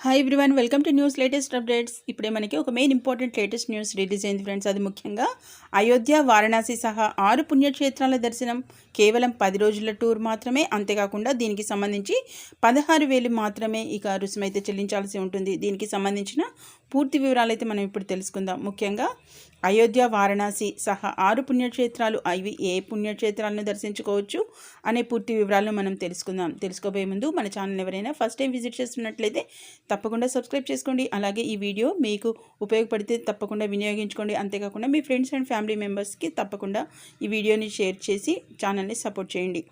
Hi everyone, welcome to news latest updates. ఇప్పుడే మనకి ఒక main important latest news release అయింది ఫ్రెండ్స్. అది ముఖ్యంగా అయోధ్య, వారణాసి సహా 6 పుణ్యక్షేత్రాల దర్శనం కేవలం 10 రోజుల టూర్ మాత్రమే. అంతేకాకుండా దీనికి సంబంధించి 16,000 మాత్రమే ఇక రుసుమైతే చెల్లించాల్సి ఉంటుంది. దీనికి సంబంధించిన పూర్తి వివరాలు అయితే మనం ఇప్పుడు తెలుసుకుందాం. ముఖ్యంగా అయోధ్య, వారణాసి సహా 6 పుణ్యక్షేత్రాలు, అవి ఏ పుణ్యక్షేత్రాలను దర్శించుకోవచ్చు అనే పూర్తి వివరాలను మనం తెలుసుకుందాం. తెలుసుకోబోయే ముందు మన ఛానల్ ఎవరైనా ఫస్ట్ టైం విజిట్ చేస్తున్నట్లయితే తప్పకుండా సబ్స్క్రైబ్ చేసుకోండి. అలాగే ఈ వీడియో మీకు ఉపయోగపడితే తప్పకుండా వినియోగించుకోండి. అంతేకాకుండా మీ ఫ్రెండ్స్ అండ్ ఫ్యామిలీ మెంబర్స్కి తప్పకుండా ఈ వీడియోని షేర్ చేసి ఛానల్ని సపోర్ట్ చేయండి.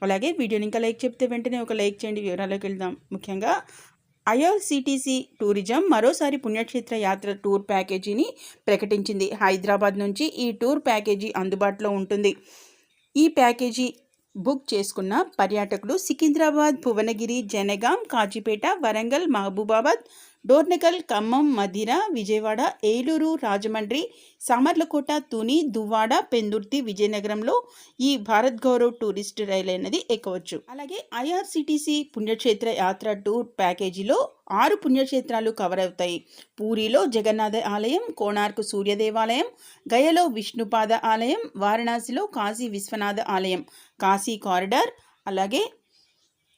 అలాగే వీడియోని ఇంకా లైక్ చెప్తే వెంటనే ఒక లైక్ చేయండి. వివరాల్లోకి వెళ్దాం. ముఖ్యంగా ఐఆర్సిటీసీ టూరిజం మరోసారి పుణ్యక్షేత్ర యాత్ర టూర్ ప్యాకేజీని ప్రకటించింది. హైదరాబాద్ నుంచి ఈ టూర్ ప్యాకేజీ అందుబాటులో ఉంటుంది. ఈ ప్యాకేజీ బుక్ చేసుకున్న పర్యాటకులు సికింద్రాబాద్, భువనగిరి, జనగాం, కాజీపేట, వరంగల్, మహబూబాబాద్, డోర్నకల్, ఖమ్మం, మధిర, విజయవాడ, ఏలూరు, రాజమండ్రి, సామర్లకోట, తుని, దువ్వాడ, పెందుర్తి, విజయనగరంలో ఈ భారత్ గౌరవ్ టూరిస్ట్ రైలు అనేది ఎక్కవచ్చు. అలాగే ఐఆర్సిటీసీ పుణ్యక్షేత్ర యాత్ర టూర్ ప్యాకేజీలో 6 పుణ్యక్షేత్రాలు కవర్ అవుతాయి. పూరిలో జగన్నాథ ఆలయం, కోణార్క్ సూర్య దేవాలయం, గయలో విష్ణుపాద ఆలయం, వారణాసిలో కాశీ విశ్వనాథ ఆలయం, కాశీ కారిడార్, అలాగే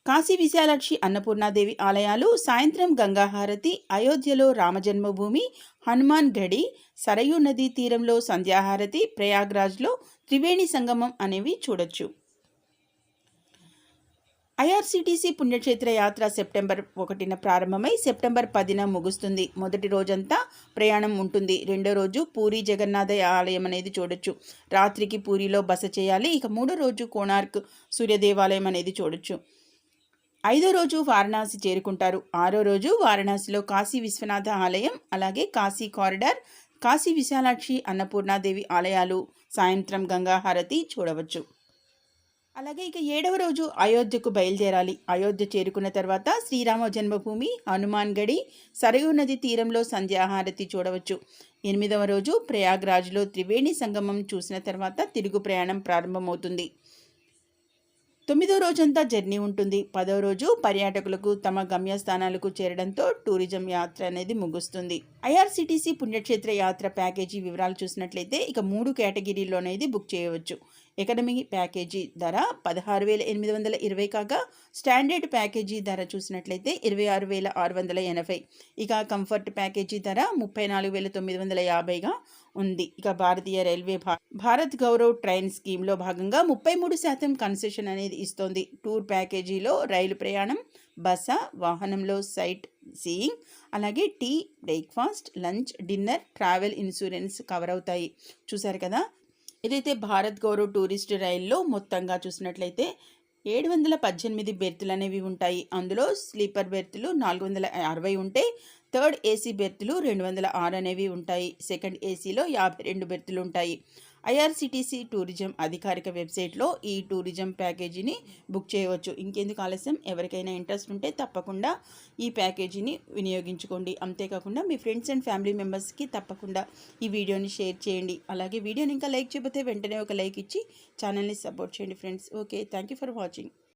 కాశీ విశాలాక్షి అన్నపూర్ణాదేవి ఆలయాలు, సాయంత్రం గంగాహారతి, అయోధ్యలో రామజన్మభూమి, హనుమాన్ గడి, సరయూ నదీ తీరంలో సంధ్యాహారతి, ప్రయాగ్రాజ్లో త్రివేణి సంగమం అనేవి చూడొచ్చు. ఐఆర్సిటీసీ పుణ్యక్షేత్ర యాత్ర సెప్టెంబర్ 1న ప్రారంభమై సెప్టెంబర్ 10న ముగుస్తుంది. మొదటి రోజంతా ప్రయాణం ఉంటుంది. రెండో రోజు పూరి జగన్నాథ ఆలయం అనేది చూడొచ్చు. రాత్రికి పూరిలో బస చేయాలి. ఇక మూడో రోజు కోణార్క్ సూర్య దేవాలయం అనేది చూడొచ్చు. 5వ రోజు వారణాసి చేరుకుంటారు. 6వ రోజు వారణాసిలో కాశీ విశ్వనాథ ఆలయం, అలాగే కాశీ కారిడార్, కాశీ విశాలాక్షి అన్నపూర్ణాదేవి ఆలయాలు, సాయంత్రం గంగాహారతి చూడవచ్చు. అలాగే ఇక 7వ రోజు అయోధ్యకు బయలుదేరాలి. అయోధ్య చేరుకున్న తర్వాత శ్రీరామ జన్మభూమి, హనుమాన్ గడి, సరయూ నది తీరంలో సంధ్యాహారతి చూడవచ్చు. 8వ రోజు ప్రయాగ్రాజ్లో త్రివేణి సంగమం చూసిన తర్వాత తిరుగు ప్రయాణం ప్రారంభమవుతుంది. 9వ రోజంతా జర్నీ ఉంటుంది. 10వ రోజు పర్యాటకులకు తమ గమ్యస్థానాలకు చేరడంతో టూరిజం యాత్ర అనేది ముగుస్తుంది. ఐఆర్సిటీసీ పుణ్యక్షేత్ర యాత్ర ప్యాకేజీ వివరాలు చూసినట్లయితే ఇక 3 కేటగిరీల్లో అనేది బుక్ చేయవచ్చు. ఎకనమీ ప్యాకేజీ ధర 16,820 కాగా స్టాండర్డ్ ప్యాకేజీ ధర చూసినట్లయితే 26,680. ఇక కంఫర్ట్ ప్యాకేజీ ధర 34,950గా ఉంది. ఇక భారతీయ రైల్వే భారత్ గౌరవ్ ట్రైన్ స్కీమ్లో భాగంగా 33% కన్సెషన్ అనేది ఇస్తోంది. టూర్ ప్యాకేజీలో రైలు ప్రయాణం, బస, వాహనంలో సైట్ సీయింగ్, అలాగే tea, breakfast, lunch, dinner, travel insurance cover అవుతాయి. చూసారు కదా, ఇదైతే భారత్ గౌరవ్ టూరిస్ట్ రైల్లో మొత్తంగా చూసినట్లయితే 718 బెర్తులు అనేవి ఉంటాయి. అందులో స్లీపర్ బెర్తులు 460 ఉంటే థర్డ్ ఏసీ బెర్తులు 206 అనేవి ఉంటాయి. సెకండ్ ఏసీలో 52 బెర్తులు ఉంటాయి. ఐఆర్సిటీసీ టూరిజం అధికారిక వెబ్సైట్లో ఈ టూరిజం ప్యాకేజీని బుక్ చేయవచ్చు. ఇంకెందుకు ఆలస్యం, ఎవరికైనా ఇంట్రెస్ట్ ఉంటే తప్పకుండా ఈ ప్యాకేజీని వినియోగించుకోండి. అంతేకాకుండా మీ ఫ్రెండ్స్ అండ్ ఫ్యామిలీ మెంబర్స్కి తప్పకుండా ఈ వీడియోని షేర్ చేయండి. అలాగే వీడియోని ఇంకా లైక్ చేయకపోతే వెంటనే ఒక లైక్ ఇచ్చి ఛానల్ని సపోర్ట్ చేయండి friends. Okay, thank you for watching.